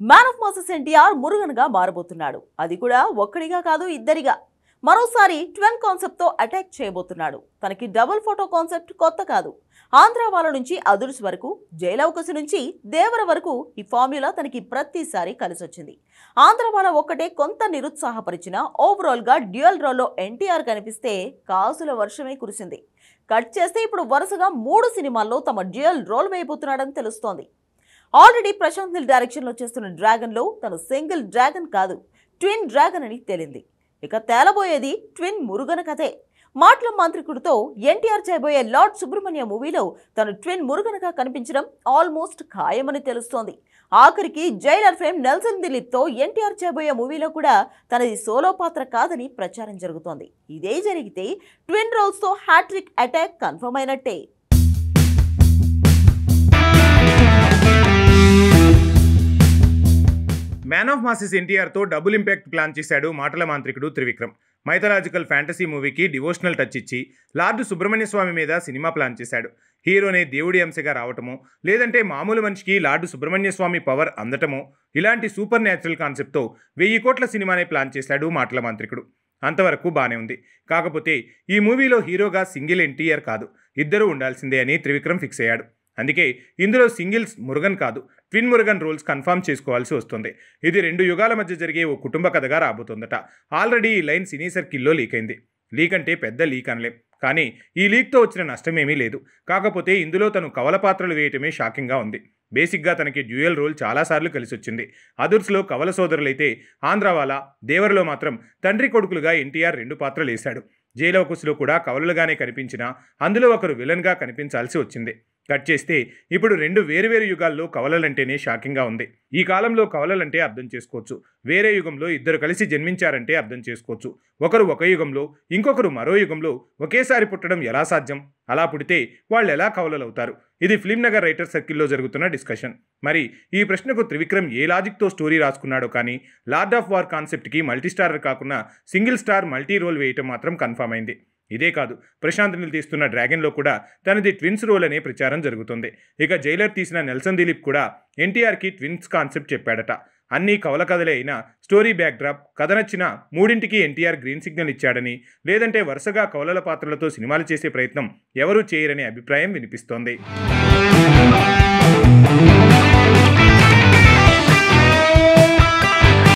Man of masses NTR మురుగన్గా మారబోతున్నాడు. అది కూడా ఒక్కడిగా కాదు, ఇద్దరిగా. మరోసారి ట్విన్ కాన్సెప్ట్ తో అటాక్ చేయబోతున్నాడు. తనకి డబుల్ ఫోటో కాన్సెప్ట్ కొత్త కాదు. ఆంధ్ర వాళ్ళ నుంచి అదుర్స్ వరకు, జైలవకసి నుంచి దేవర వరకు ఈ ఫార్ములా తనకి ప్రతిసారి కలిసొచ్చింది. ఆంధ్ర వాళ్ళ ఒక్కటే కొంత నిరుత్సాహపరిచిన ఓవరాల్ గా డ్యూయల్ రోల్లో ఎన్టీఆర్ కనిపిస్తే కాసుల వర్షమే కురిసింది. కట్ చేస్తే ఇప్పుడు వరుసగా 3 సినిమాల్లో తమ డ్యూయల్ రోల్ వేయబోతున్నాడని తెలుస్తోంది. ఆల్రెడీ ప్రశాంత్ నీల్ డైరెక్షన్ లో చేస్తున్న డ్రాగన్ లో తను సింగిల్ డ్రాగన్ కాదు, ట్విన్ డ్రాగన్ అని తేలింది. ఇక తేలబోయేది ట్విన్ మురుగన్ కథే. మాటల మాంత్రికుడితో ఎన్టీఆర్ చేయబోయే లార్డ్ సుబ్రహ్మణ్య మూవీలో తను ట్విన్ మురుగన్గా కనిపించడం ఆల్మోస్ట్ ఖాయమని తెలుస్తోంది. ఆఖరికి జైలర్ ఫేమ్ నెల్సన్ దిలీప్ తో ఎన్టీఆర్ చేయబోయే మూవీలో కూడా తనది సోలో పాత్ర కాదని ప్రచారం జరుగుతోంది. ఇదే జరిగితే ట్విన్ రోల్స్ తో హ్యాట్రిక్ అటాక్ కన్ఫర్మ్ అయినట్టే. మ్యాన్ ఆఫ్ మాసెస్ ఎన్టీఆర్తో డబుల్ ఇంపాక్ట్ ప్లాన్ చేశాడు మాటల మాంత్రికుడు త్రివిక్రమ్. మైథలాజికల్ ఫ్యాంటసీ మూవీకి డివోషనల్ టచ్ ఇచ్చి లార్డు సుబ్రహ్మణ్య స్వామి మీద సినిమా ప్లాన్ చేశాడు. హీరోనే దేవుడి అంశగా రావటమో, లేదంటే మామూలు మనిషికి లార్డు సుబ్రహ్మణ్య స్వామి పవర్ అందటమో, ఇలాంటి సూపర్ న్యాచురల్ కాన్సెప్ట్తో 1000 కోట్ల సినిమానే ప్లాన్ చేశాడు మాటల మాంత్రికుడు. అంతవరకు బానే ఉంది. కాకపోతే ఈ మూవీలో హీరోగా సింగిల్ ఎన్టీఆర్ కాదు, ఇద్దరూ ఉండాల్సిందే అని త్రివిక్రమ్ ఫిక్స్ అయ్యాడు. అందుకే ఇందులో సింగిల్స్ మురుగన్ కాదు, ట్విన్ మురుగన్ రోల్స్ కన్ఫర్మ్ చేసుకోవాల్సి వస్తుంది. ఇది 2 యుగాల మధ్య జరిగే ఓ కుటుంబ కథగా రాబోతుందట. ఆల్రెడీ ఈ లైన్ సినీ సర్కిల్లో లీక్ అయింది. లీక్ అంటే పెద్ద లీక్ అనలేం, కానీ ఈ లీక్తో వచ్చిన నష్టమేమీ లేదు. కాకపోతే ఇందులో తను కవల పాత్రలు వేయటమే షాకింగ్గా ఉంది. బేసిక్గా తనకి డ్యూయల్ రోల్ చాలాసార్లు కలిసొచ్చింది. అదుర్స్లో కవల సోదరులైతే ఆంధ్రావాలా, దేవరలో మాత్రం తండ్రి కొడుకులుగా ఎన్టీఆర్ 2 పాత్రలు వేశాడు. జైలవకుశలో కూడా కవలుగానే కనిపించినా అందులో ఒకరు విలన్గా కనిపించాల్సి వచ్చింది. కట్ చేస్తే ఇప్పుడు 2 వేరువేరు యుగాల్లో కవలలంటేనే షాకింగ్గా ఉంది. ఈ కాలంలో కవలలంటే అర్థం చేసుకోవచ్చు, వేరే యుగంలో ఇద్దరు కలిసి జన్మించారంటే అర్థం చేసుకోవచ్చు. ఒకరు ఒక యుగంలో, ఇంకొకరు మరో యుగంలో ఒకేసారి పుట్టడం ఎలా సాధ్యం? అలా పుడితే వాళ్ళు ఎలా కవలలవుతారు? ఇది ఫిల్మ్ నగర్ రైటర్ సర్కిల్లో జరుగుతున్న డిస్కషన్. మరి ఈ ప్రశ్నకు త్రివిక్రమ్ ఏ లాజిక్తో స్టోరీ రాసుకున్నాడో కానీ లార్డ్ ఆఫ్ వార్ కాన్సెప్ట్కి మల్టీస్టారర్ కాకుండా సింగిల్ స్టార్ మల్టీ రోల్ వేయటం మాత్రం కన్ఫర్మ్ అయింది. ఇదే కాదు, ప్రశాంత్ నీల్ తీస్తున్న డ్రాగన్లో కూడా తనది ట్విన్స్ రోల్ అనే ప్రచారం జరుగుతుంది. ఇక జైలర్ తీసిన నెల్సన్ దిలీప్ కూడా ఎన్టీఆర్కి ట్విన్స్ కాన్సెప్ట్ చెప్పాడట. అన్నీ కవల కథలే అయినా స్టోరీ బ్యాక్డ్రాప్, కథ నచ్చిన 3ంటికి ఎన్టీఆర్ గ్రీన్ సిగ్నల్ ఇచ్చాడని, లేదంటే వరుసగా కవలల పాత్రలతో సినిమాలు చేసే ప్రయత్నం ఎవరూ చేయరనే అభిప్రాయం వినిపిస్తోంది.